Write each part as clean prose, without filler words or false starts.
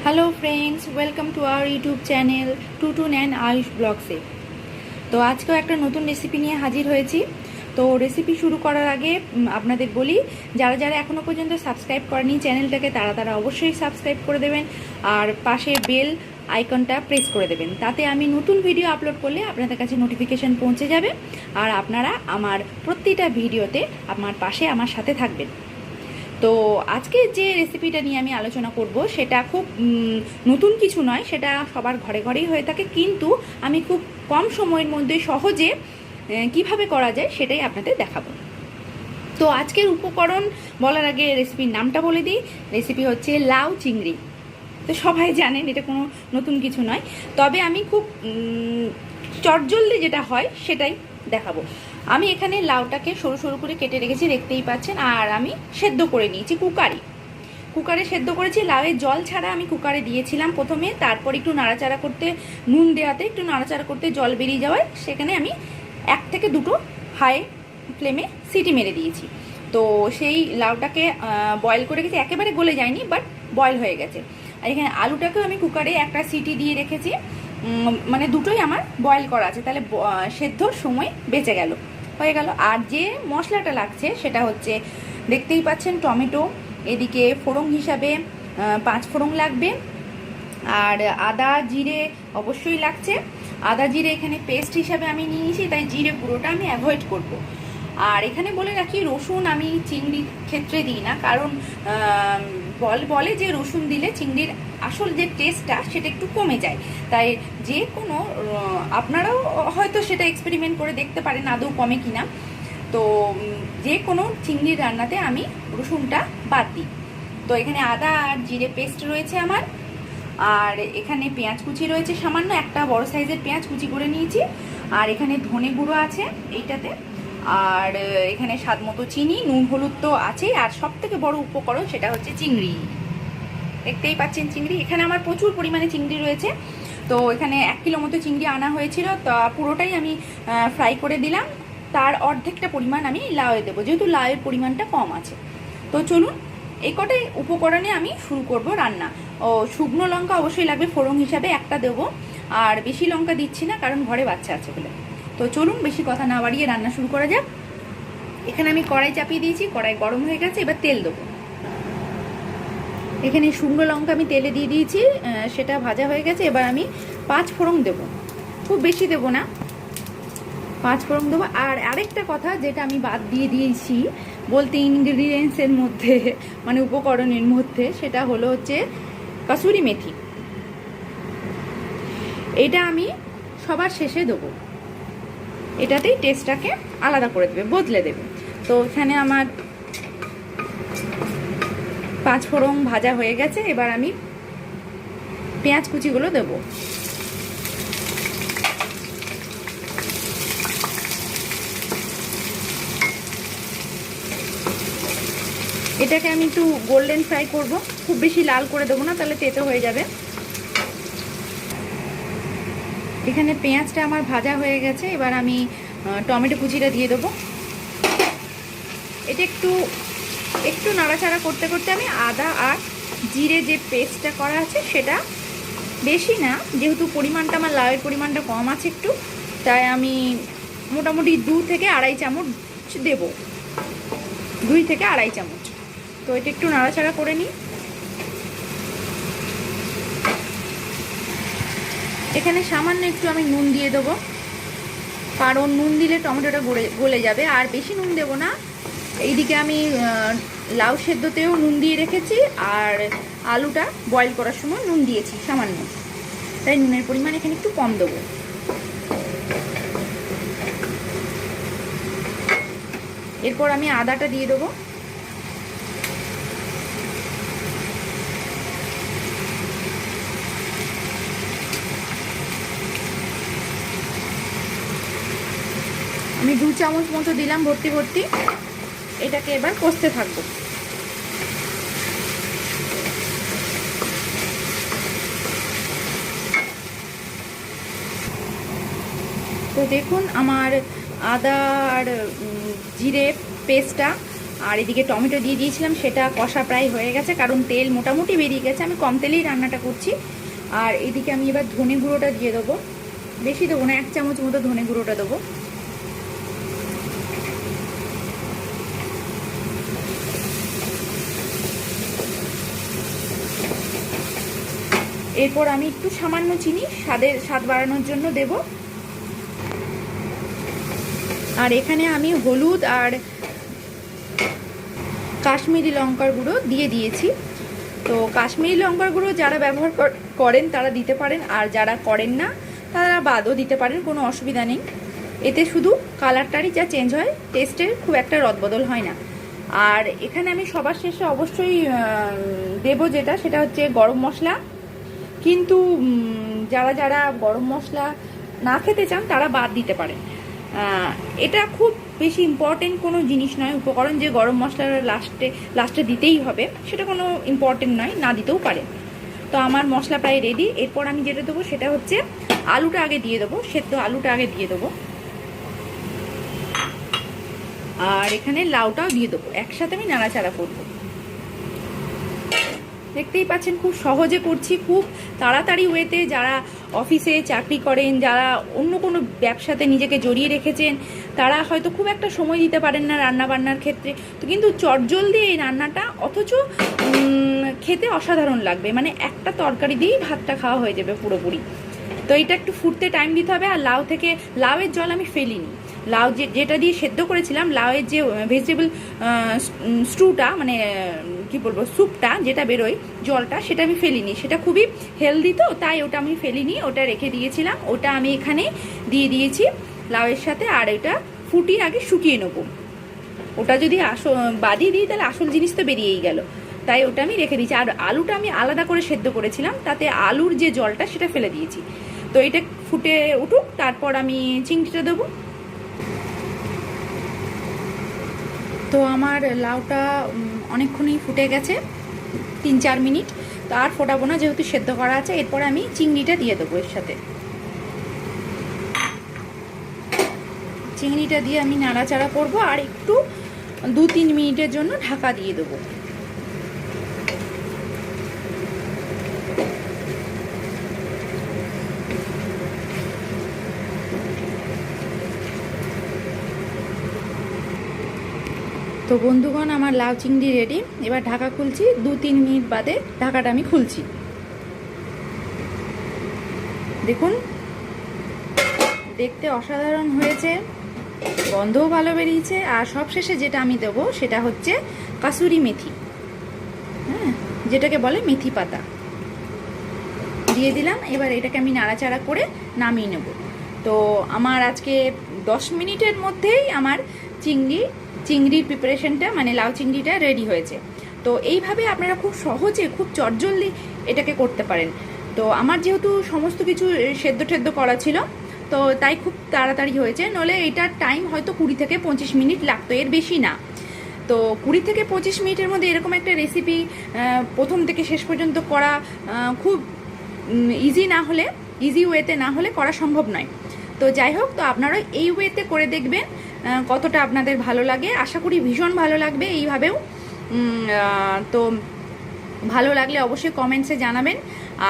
Hello friends, welcome to our YouTube channel Tutun and Ayush ব্লগসে। তো আজকেও একটা নতুন রেসিপি নিয়ে হাজির হয়েছি। তো রেসিপি শুরু করার আগে আপনাদের বলি, যারা যারা এখনও পর্যন্ত সাবস্ক্রাইব করেনি চ্যানেলটাকে, তারা অবশ্যই সাবস্ক্রাইব করে দেবেন আর পাশে বেল আইকনটা প্রেস করে দেবেন। তাতে আমি নতুন ভিডিও আপলোড করলে আপনাদের কাছে নোটিফিকেশান পৌঁছে যাবে আর আপনারা আমার প্রতিটা ভিডিওতে আমার পাশে আমার সাথে থাকবেন। তো আজকে যে রেসিপিটা নিয়ে আমি আলোচনা করব সেটা খুব নতুন কিছু নয়, সেটা সবার ঘরে ঘরেই হয়ে থাকে, কিন্তু আমি খুব কম সময়ের মধ্যে সহজে কিভাবে করা যায় সেটাই আপনাদের দেখাবো। তো আজকের উপকরণ বলার আগে রেসিপির নামটা বলে দিই। রেসিপি হচ্ছে লাউ চিংড়ি। তো সবাই জানেন এটা কোনো নতুন কিছু নয়, তবে আমি খুব চটজলদি যেটা হয় সেটাই দেখাবো। আমি এখানে লাউটাকে সরু সরু করে কেটে রেখেছি, দেখতেই পাচ্ছেন, আর আমি সেদ্ধ করে নিয়েছি কুকারে সেদ্ধ করেছি। লাউয়ের জল ছাড়া আমি কুকারে দিয়েছিলাম প্রথমে, তারপর একটু নাড়াচাড়া করতে, নুন দেওয়াতে একটু নাড়াচাড়া করতে জল বেরিয়ে যাওয়ায় সেখানে আমি 1 থেকে 2টো হাই ফ্লেমে সিটি মেরে দিয়েছি। তো সেই লাউটাকে বয়েল করে গেছি, একেবারে গলে যায়নি, বাট বয়েল হয়ে গেছে। আর এখানে আলুটাকেও আমি কুকারে একটা সিটি দিয়ে রেখেছি, মানে দুটোই আমার বয়েল করা আছে, তাহলে সেদ্ধর সময় বেঁচে হয়ে গেল। আর যে মশলাটা লাগছে সেটা হচ্ছে, দেখতেই পাচ্ছেন, টমেটো, এদিকে ফোড়ন হিসাবে 5 ফোড়ন লাগবে, আর আদা জিরে অবশ্যই লাগছে। আদা জিরে এখানে পেস্ট হিসাবে আমি নিয়েছি, তাই জিরে পুরোটা আমি অ্যাভয়েড করব। আর এখানে বলে রাখি, রসুন আমি চিংড়ির ক্ষেত্রে দিই না, কারণ বলে যে রসুন দিলে চিংড়ির আসল যে টেস্টটা সেটা একটু কমে যায়। তাই যে কোনো, আপনারাও হয়তো সেটা এক্সপেরিমেন্ট করে দেখতে পারেন আদৌ কমে কিনা। তো যে কোনো চিংড়ির রান্নাতে আমি রসুনটা বাদ দিই। তো এখানে আদা আর জিরে পেস্ট রয়েছে আমার, আর এখানে পেঁয়াজ কুচি রয়েছে সামান্য, একটা বড় সাইজের পেঁয়াজ কুচি করে নিয়েছি, আর এখানে ধনে গুঁড়ো আছে এইটাতে, আর এখানে স্বাদ মতো চিনি, নুন হলুদ তো আছেই, আর সব থেকে বড় উপকরণ সেটা হচ্ছে চিংড়ি। দেখতেই পাচ্ছেন চিংড়ি, এখানে আমার প্রচুর পরিমাণে চিংড়ি রয়েছে। তো এখানে 1 কিলো মতো চিংড়ি আনা হয়েছিল, তা পুরোটাই আমি ফ্রাই করে দিলাম। তার অর্ধেকটা পরিমাণ আমি লাউয়ে দেবো, যেহেতু লাউয়ের পরিমাণটা কম আছে। তো চলুন, এই কটাই উপকরণে আমি শুরু করব রান্না। ও শুকনো লঙ্কা অবশ্যই লাগবে, ফোড়ন হিসাবে একটা দেবো, আর বেশি লঙ্কা দিচ্ছি না কারণ ঘরে বাচ্চা আছে বলে। তো চলুন, বেশি কথা না বাড়িয়ে রান্না শুরু করা যাক। এখানে আমি কড়াই চাপিয়ে দিয়েছি, কড়াই গরম হয়ে গেছে, এবার তেল দেবো। এখানে শুকনো লঙ্কা আমি তেলে দিয়ে দিয়েছি, সেটা ভাজা হয়ে গেছে। এবার আমি 5 ফোড়ন দেবো, খুব বেশি দেবো না, 5 ফোড়ন দেবো। আর আরেকটা কথা যেটা আমি বাদ দিয়ে দিয়েছি বলতে, ইনগ্রিডিয়েন্টসের মধ্যে মানে উপকরণের মধ্যে, সেটা হলো হচ্ছে কাসুরি মেথি। এটা আমি সবার শেষে দেবো, এটাতেই টেস্টটাকে আলাদা করে দেবে, বদলে দেবে। তো এখানে আমার 5 ফোড়ন ভাজা হয়ে গেছে, এবার আমি পেঁয়াজ কুচিগুলো দেবো। এটাকে আমি একটু গোল্ডেন ফ্রাই করব, খুব বেশি লাল করে দেবো না, তাহলে তেতো হয়ে যাবে। এখানে পেঁয়াজটা আমার ভাজা হয়ে গেছে, এবার আমি টমেটো কুচিটা দিয়ে দেবো। এটা একটু নাড়াচাড়া করতে করতে আমি আদা আর জিরে যে পেস্টটা করা আছে সেটা, বেশি না, যেহেতু পরিমাণটা আমার লাউয়ের পরিমাণটা কম আছে একটু, তাই আমি মোটামুটি 2 থেকে আড়াই চামচ দেব, 2 থেকে আড়াই চামচ। তো এটা একটু নাড়াচাড়া করে নিই। এখানে সামান্য একটু আমি নুন দিয়ে দেবো, কারণ নুন দিলে টমেটোটা গলে যাবে, আর বেশি নুন দেবো না। এইদিকে আমি লাউ সেদ্ধতেও নুন দিয়ে রেখেছি, আর আলুটা বয়েল করার সময় নুন দিয়েছি সামান্য, তাই নুনের পরিমাণ এখানে একটু কম দেবো। এরপর আমি আদাটা দিয়ে দেবো। আমি 2 চামচ মতো দিলাম ভর্তি। এটাকে এবার কষতে থাকবো। তো দেখুন, আমার আদা আর জিরে পেস্টটা আর এদিকে টমেটো দিয়ে দিয়েছিলাম, সেটা কষা প্রায় হয়ে গেছে, কারণ তেল মোটামুটি বেরিয়ে গেছে। আমি কম তেলেই রান্নাটা করছি। আর এদিকে আমি এবার ধনে গুঁড়োটা দিয়ে দেবো, বেশি দেবো না, 1 চামচ মতো ধনে গুঁড়োটা দেবো। এরপর আমি একটু সামান্য চিনি স্বাদ বাড়ানোর জন্য দেব। আর এখানে আমি হলুদ আর কাশ্মীরি লঙ্কার গুঁড়ো দিয়ে দিয়েছি। তো কাশ্মীরি লঙ্কার গুঁড়ো যারা ব্যবহার করেন তারা দিতে পারেন, আর যারা করেন না তারা বাদও দিতে পারেন, কোনো অসুবিধা নেই। এতে শুধু কালারটারই যা চেঞ্জ হয়, টেস্টের খুব একটা রদবদল হয় না। আর এখানে আমি সবার শেষে অবশ্যই দেব যেটা, সেটা হচ্ছে গরম মশলা। কিন্তু যারা যারা গরম মশলা না খেতে চান তারা বাদ দিতে পারেন। এটা খুব বেশি ইম্পর্টেন্ট কোনো জিনিস নয়, উপকরণ যে গরম মশলার লাস্টে দিতেই হবে সেটা কোনো ইম্পর্টেন্ট নয়, না দিতেও পারে। তো আমার মশলা প্রায় রেডি। এরপর আমি যেটা দেবো সেটা হচ্ছে আলুটা আগে দিয়ে দেবো, সেদ্ধ আলুটা আগে দিয়ে দেবো। আর এখানে লাউটাও দিয়ে দেবো, একসাথে আমি নাড়াচাড়া করবো। দেখতেই পাচ্ছেন খুব সহজে করছি, খুব তাড়াতাড়ি ওয়েতে। যারা অফিসে চাকরি করেন, যারা অন্য কোনো ব্যবসাতে নিজেকে জড়িয়ে রেখেছেন, তারা হয়তো খুব একটা সময় দিতে পারেন না রান্না বান্নার ক্ষেত্রে। তো কিন্তু চটজলদি এই রান্নাটা, অথচ খেতে অসাধারণ লাগবে। মানে একটা তরকারি দিয়েই ভাতটা খাওয়া হয়ে যাবে পুরোপুরি। তো এটা একটু ফুটতে টাইম দিতে হবে। আর লাউয়ের জল আমি ফেলিনি। লাউ যেটা দিয়ে সেদ্ধ করেছিলাম, লাউয়ের যে ভেজিটেবল স্টুটা, মানে কি বলবো, স্যুপটা যেটা বেরোয়, জলটা, সেটা আমি ফেলিনি। সেটা খুবই হেলদি, তো তাই ওটা আমি ফেলিনি, ওটা রেখে দিয়েছিলাম। ওটা আমি এখানে দিয়ে দিয়েছি লাউয়ের সাথে। আর ওটা ফুটিয়ে আগে শুকিয়ে নেবো। ওটা যদি বাদিয়ে দিই তাহলে আসল জিনিস তো বেরিয়েই গেল, তাই ওটা আমি রেখে দিয়েছি। আর আলুটা আমি আলাদা করে সেদ্ধ করেছিলাম, তাতে আলুর যে জলটা সেটা ফেলে দিয়েছি। তো এটা ফুটে উঠুক, তারপর আমি চিংড়িটা দেবো। তো আমার লাউটা অনেকক্ষণই ফুটে গেছে, 3-4 মিনিট। তো আর ফোটাবো না, যেহেতু সেদ্ধ করা আছে। এরপর আমি চিংড়িটা দিয়ে দেবো এর সাথে। চিংড়িটা দিয়ে আমি নাড়াচাড়া করবো, আর একটু 2-3 মিনিটের জন্য ঢাকা দিয়ে দেবো। তো বন্ধুগণ, আমার লাউ চিংড়ি রেডি। এবার ঢাকা খুলছি, 2-3 মিনিট বাদে ঢাকাটা আমি খুলছি। দেখুন, দেখতে অসাধারণ হয়েছে, গন্ধও ভালো বেরিয়েছে। আর সবশেষে যেটা আমি দেবো সেটা হচ্ছে কাসুরি মেথি, হ্যাঁ, যেটাকে বলে মেথি পাতা, দিয়ে দিলাম। এবার এটাকে আমি নাড়াচাড়া করে নামিয়ে নেব। তো আমার আজকে 10 মিনিটের মধ্যেই আমার চিংড়ির প্রিপারেশনটা, মানে লাউ চিংড়িটা রেডি হয়েছে। তো এইভাবে আপনারা খুব সহজে, খুব চটজলদি এটাকে করতে পারেন। তো আমার যেহেতু সমস্ত কিছু সেদ্ধ করা ছিল, তো তাই খুব তাড়াতাড়ি হয়েছে। নলে এটার টাইম হয়তো 20 থেকে 25 মিনিট লাগতো, এর বেশি না। তো 20 থেকে 25 মিনিটের মধ্যে এরকম একটা রেসিপি প্রথম থেকে শেষ পর্যন্ত করা খুব ইজি ওয়েতে না হলে করা সম্ভব নয়। তো যাই হোক, তো আপনারা এই ওয়েতে করে দেখবেন কতটা আপনাদের ভালো লাগে। আশা করি ভীষণ ভালো লাগবে এইভাবেও। তো ভালো লাগলে অবশ্যই কমেন্টসে জানাবেন।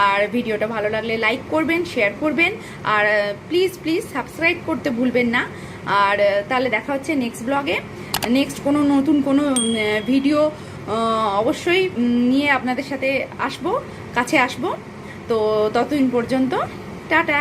আর ভিডিওটা ভালো লাগলে লাইক করবেন, শেয়ার করবেন। আর প্লিজ সাবস্ক্রাইব করতে ভুলবেন না। আর তাহলে দেখা হচ্ছে নেক্সট ব্লগে, নেক্সট কোনো নতুন কোনো ভিডিও অবশ্যই নিয়ে আপনাদের সাথে কাছে আসবো। তো ততদিন পর্যন্ত টাটা।